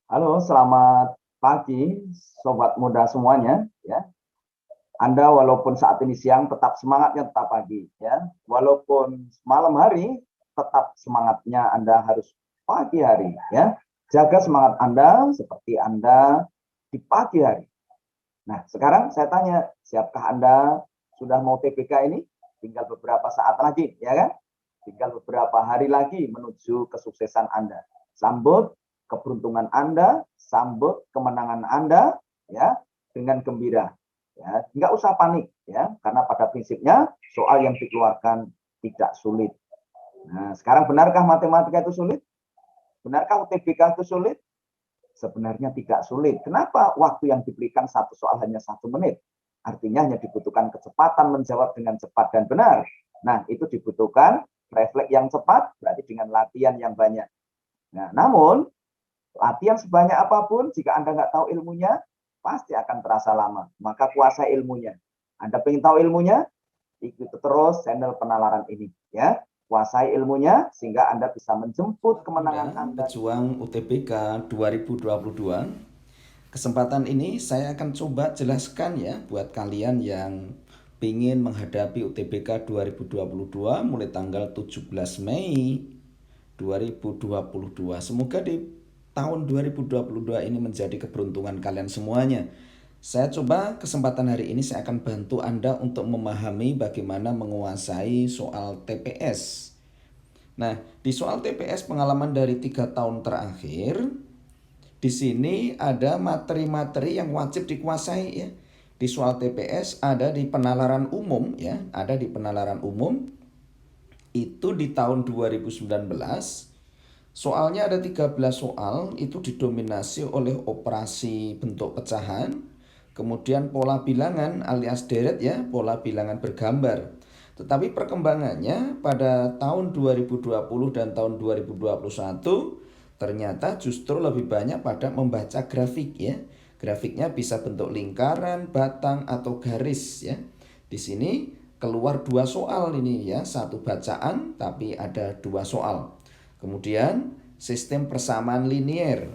Halo, selamat pagi, sobat muda semuanya. Ya, Anda walaupun saat ini siang, tetap semangatnya tetap pagi. Ya, walaupun malam hari, tetap semangatnya Anda harus pagi hari. Ya, jaga semangat Anda seperti Anda di pagi hari. Nah, sekarang saya tanya, siapkah Anda sudah mau TBK ini? Tinggal beberapa saat lagi, ya kan? Tinggal beberapa hari lagi menuju kesuksesan Anda. Sambut keberuntungan Anda, sambut kemenangan Anda, ya, dengan gembira. Ya, nggak usah panik, ya, karena pada prinsipnya soal yang dikeluarkan tidak sulit. Nah, sekarang benarkah matematika itu sulit? Benarkah UTBK itu sulit? Sebenarnya tidak sulit. Kenapa waktu yang diberikan satu soal hanya 1 menit? Artinya hanya dibutuhkan kecepatan menjawab dengan cepat dan benar. Nah, itu dibutuhkan refleks yang cepat, berarti dengan latihan yang banyak. Nah, namun latihan sebanyak apapun, jika Anda nggak tahu ilmunya, pasti akan terasa lama. Maka kuasai ilmunya. Anda ingin tahu ilmunya? Ikuti terus channel penalaran ini. Ya, kuasai ilmunya sehingga Anda bisa menjemput kemenangan Muda Anda. Pejuang UTBK 2022. Kesempatan ini saya akan coba jelaskan ya buat kalian yang ingin menghadapi UTBK 2022 mulai tanggal 17 Mei 2022. Semoga di tahun 2022 ini menjadi keberuntungan kalian semuanya. Saya coba kesempatan hari ini saya akan bantu Anda untuk memahami bagaimana menguasai soal TPS. Nah, di soal TPS pengalaman dari 3 tahun terakhir, di sini ada materi-materi yang wajib dikuasai ya. Di soal TPS ada di penalaran umum ya, ada di penalaran umum itu di tahun 2019. Soalnya ada 13 soal, itu didominasi oleh operasi bentuk pecahan, kemudian pola bilangan alias deret ya, pola bilangan bergambar. Tetapi perkembangannya pada tahun 2020 dan tahun 2021 ternyata justru lebih banyak pada membaca grafik ya. Grafiknya bisa bentuk lingkaran, batang atau garis ya. Di sini keluar 2 soal ini ya, satu bacaan tapi ada 2 soal. Kemudian sistem persamaan linier,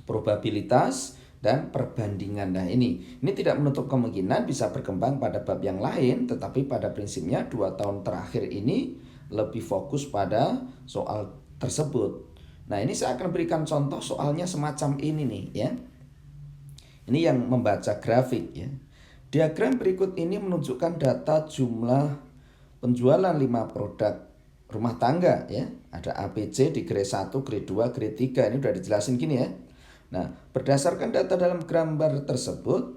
probabilitas dan perbandingan. Nah ini tidak menutup kemungkinan bisa berkembang pada bab yang lain, tetapi pada prinsipnya 2 tahun terakhir ini lebih fokus pada soal tersebut. Nah ini saya akan berikan contoh soalnya semacam ini nih ya. Ini yang membaca grafik ya. Diagram berikut ini menunjukkan data jumlah penjualan 5 produk rumah tangga ya. Ada ABC di grade 1, grade 2, grade 3. Ini udah dijelasin gini ya. Nah, berdasarkan data dalam gambar tersebut,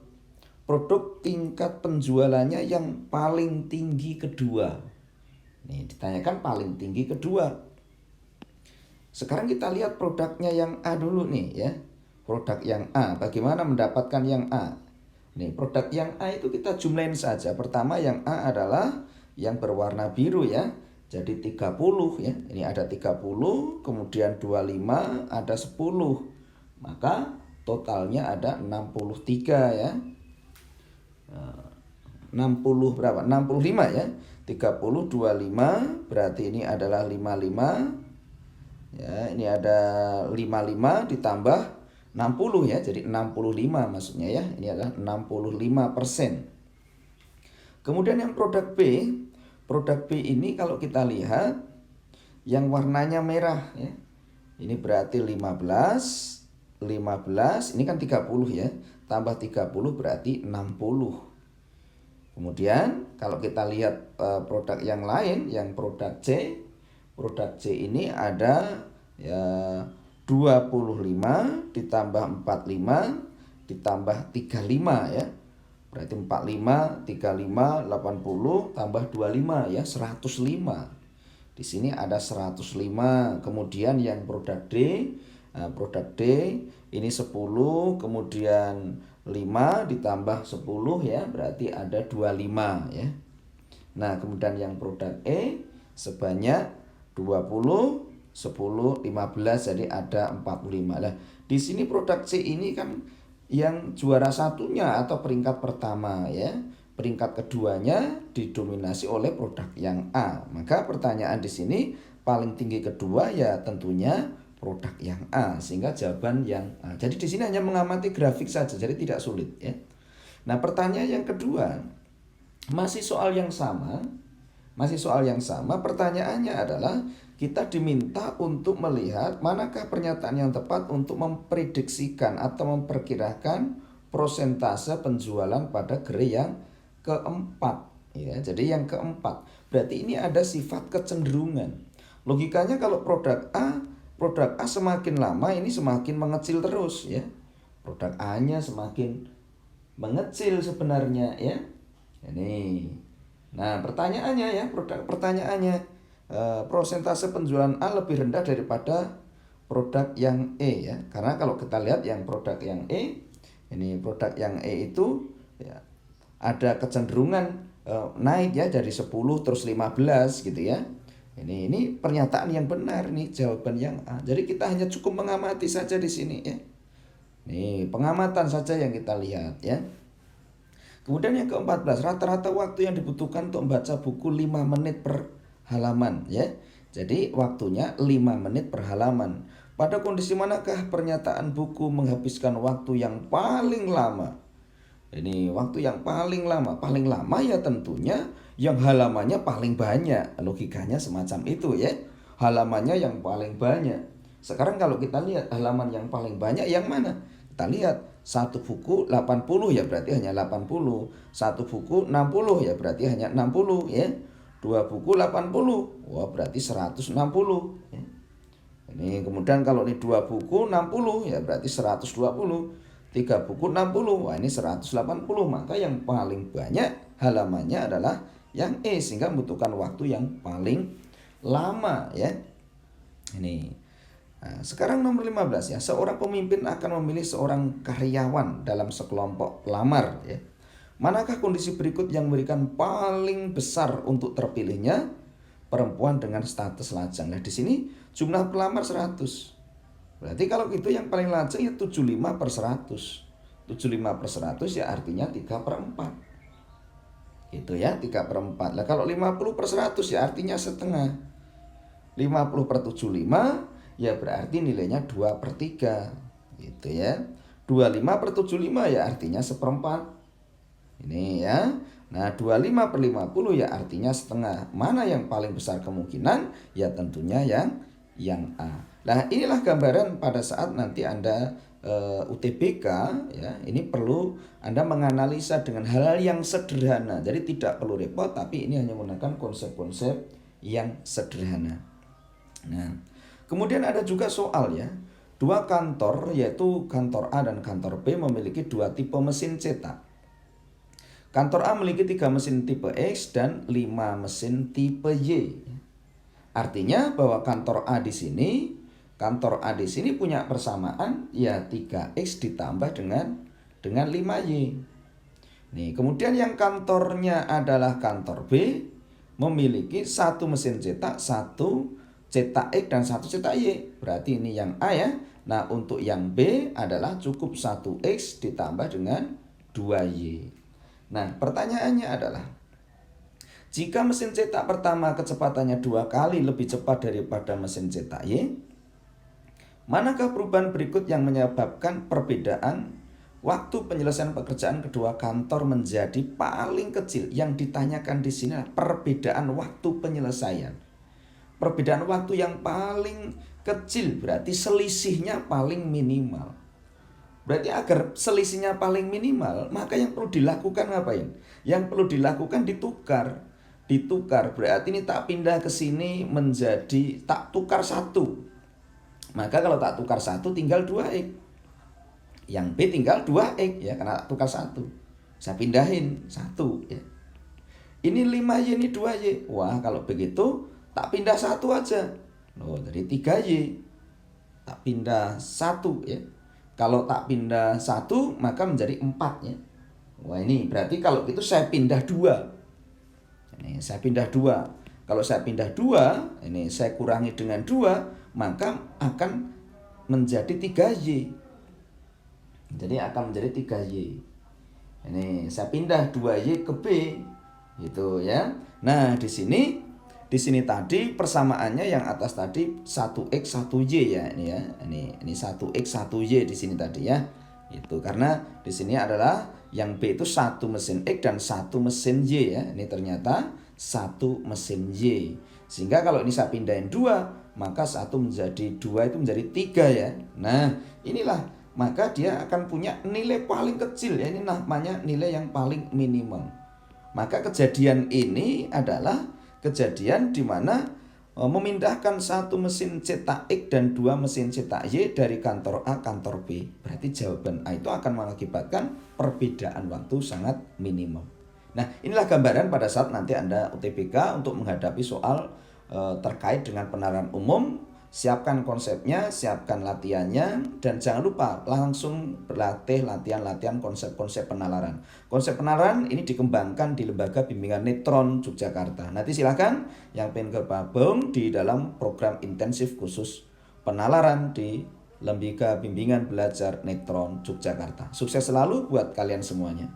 produk tingkat penjualannya yang paling tinggi kedua. Nih, ditanyakan paling tinggi kedua. Sekarang kita lihat produknya yang A dulu nih ya. Produk yang A, bagaimana mendapatkan yang A? Nih, produk yang A itu kita jumlahin saja. Pertama yang A adalah yang berwarna biru ya. Jadi 30 ya. Ini ada 30, kemudian 25, ada 10. Maka totalnya ada 63 ya. 60 berapa? 65 ya. 30 25 berarti ini adalah 55. Ya, ini ada 55 ditambah 60 ya. Jadi 65 maksudnya ya. Ini adalah 65%. Kemudian yang produk B, produk B ini kalau kita lihat yang warnanya merah ya. Ini berarti 15, 15, ini kan 30 ya. Tambah 30 berarti 60. Kemudian kalau kita lihat produk yang lain, yang produk C. Produk C ini ada ya 25 ditambah 45 ditambah 35 ya. Berarti 45, 35, 80 tambah 25 ya 105. Di sini ada 105. Kemudian yang produk D, produk D ini 10, kemudian 5 ditambah 10 ya, berarti ada 25 ya. Nah, kemudian yang produk E sebanyak 20, 10, 15 jadi ada 45. Nah, di sini produk C ini kan yang juara satunya atau peringkat pertama ya. Peringkat keduanya didominasi oleh produk yang A. Maka pertanyaan di sini paling tinggi kedua ya tentunya produk yang A, sehingga jawaban yang A. Jadi di sini hanya mengamati grafik saja, jadi tidak sulit ya. Nah, pertanyaan yang kedua masih soal yang sama. Pertanyaannya adalah kita diminta untuk melihat manakah pernyataan yang tepat untuk memprediksikan atau memperkirakan prosentase penjualan pada grade yang keempat ya. Jadi yang keempat berarti ini ada sifat kecenderungan. Logikanya kalau produk A semakin lama ini semakin mengecil terus ya. Produk A-nya semakin mengecil sebenarnya ya. Ini. Nah, pertanyaannya prosentase penjualan A lebih rendah daripada produk yang E ya. Karena kalau kita lihat yang produk yang E, ini produk yang E itu ya, ada kecenderungan naik ya dari 10 terus 15 gitu ya. Ini pernyataan yang benar nih, jawaban yang A. Jadi kita hanya cukup mengamati saja di sini ya. Nih, pengamatan saja yang kita lihat ya. Kemudian yang ke-14, rata-rata waktu yang dibutuhkan untuk membaca buku 5 menit per halaman ya. Jadi waktunya 5 menit per halaman. Pada kondisi manakah pernyataan buku menghabiskan waktu yang paling lama? Ini waktu yang paling lama ya tentunya yang halamannya paling banyak. Logikanya semacam itu ya. Halamannya yang paling banyak. Sekarang kalau kita lihat halaman yang paling banyak yang mana? Kita lihat satu buku 80 ya berarti hanya 80. Satu buku 60 ya berarti hanya 60 ya. Dua buku 80. Wah, berarti 160 ya. Ini kemudian kalau ini 2 buku 60 ya berarti 120. 3 buku 60. Wah, ini 180. Maka yang paling banyak halamannya adalah yang E, sehingga membutuhkan waktu yang paling lama ya. Ini. Nah, sekarang nomor 15 ya. Seorang pemimpin akan memilih seorang karyawan dalam sekelompok pelamar ya. Manakah kondisi berikut yang memberikan paling besar untuk terpilihnya perempuan dengan status lajang? Nah, di sini jumlah pelamar 100. Berarti kalau gitu yang paling lajang ya 75/100. 75/100 ya artinya 3/4. Gitu ya, 3/4. Nah, kalau 50/100 ya artinya setengah. 50/75 ya berarti nilainya 2/3 gitu ya. 25/75 ya artinya 1/4. Ini ya. Nah, 25/50 ya artinya setengah. Mana yang paling besar kemungkinan? Ya tentunya yang A. Nah, inilah gambaran pada saat nanti Anda UTBK ya. Ini perlu Anda menganalisa dengan hal-hal yang sederhana. Jadi tidak perlu repot, tapi ini hanya menggunakan konsep-konsep yang sederhana. Nah, kemudian ada juga soal ya. Dua kantor yaitu kantor A dan kantor B memiliki 2 tipe mesin cetak. Kantor A memiliki 3 mesin tipe X dan 5 mesin tipe Y. Artinya bahwa kantor A di sini punya persamaan ya 3X ditambah dengan 5Y. Nih, kemudian yang kantornya adalah kantor B memiliki 1 mesin cetak, 1 cetak X dan 1 cetak Y. Berarti ini yang A ya. Nah, untuk yang B adalah cukup 1X ditambah dengan 2Y. Nah, pertanyaannya adalah jika mesin cetak pertama kecepatannya 2 kali lebih cepat daripada mesin cetak Y, manakah perubahan berikut yang menyebabkan perbedaan waktu penyelesaian pekerjaan kedua kantor menjadi paling kecil? Yang ditanyakan di sini adalah perbedaan waktu penyelesaian. Perbedaan waktu yang paling kecil berarti selisihnya paling minimal. Berarti agar selisihnya paling minimal, maka yang perlu dilakukan ngapain? Yang perlu dilakukan ditukar. Berarti ini tak pindah ke sini menjadi tak tukar 1. Maka kalau tak tukar 1 tinggal 2X. Yang B tinggal 2X ya, karena tak tukar 1. Saya pindahin 1 ya. Ini 5Y, ini 2Y. Wah, kalau begitu tak pindah 1 aja. Loh, jadi 3Y. Tak pindah 1 ya. Kalau tak pindah 1 maka menjadi 4 ya. Wah, ini berarti kalau gitu saya pindah 2. Ini saya pindah 2. Kalau saya pindah 2, ini saya kurangi dengan 2, maka akan menjadi 3Y. Jadi akan menjadi 3Y. Ini saya pindah 2Y ke B. Gitu ya. Nah, di sini di sini tadi persamaannya yang atas tadi 1x 1y ya, ini ya. Ini 1x 1y di sini tadi ya. Itu karena di sini adalah yang B itu 1 mesin X dan 1 mesin Y ya. Ini ternyata 1 mesin Y. Sehingga kalau ini saya pindahin 2, maka 1 menjadi 2 itu menjadi 3 ya. Nah, inilah maka dia akan punya nilai paling kecil ya. Ini namanya nilai yang paling minimal. Maka kejadian ini adalah kejadian di mana memindahkan 1 mesin cetak X dan 2 mesin cetak Y dari kantor A kantor B. Berarti jawaban A itu akan mengakibatkan perbedaan waktu sangat minimum. Nah, inilah gambaran pada saat nanti Anda UTBK untuk menghadapi soal terkait dengan penalaran umum. Siapkan konsepnya, siapkan latihannya, dan jangan lupa langsung berlatih latihan-latihan konsep-konsep penalaran. Konsep penalaran ini dikembangkan di Lembaga Bimbingan Neutron Yogyakarta. Nanti silakan yang pengen bergabung di dalam program intensif khusus penalaran di Lembaga Bimbingan Belajar Neutron Yogyakarta. Sukses selalu buat kalian semuanya.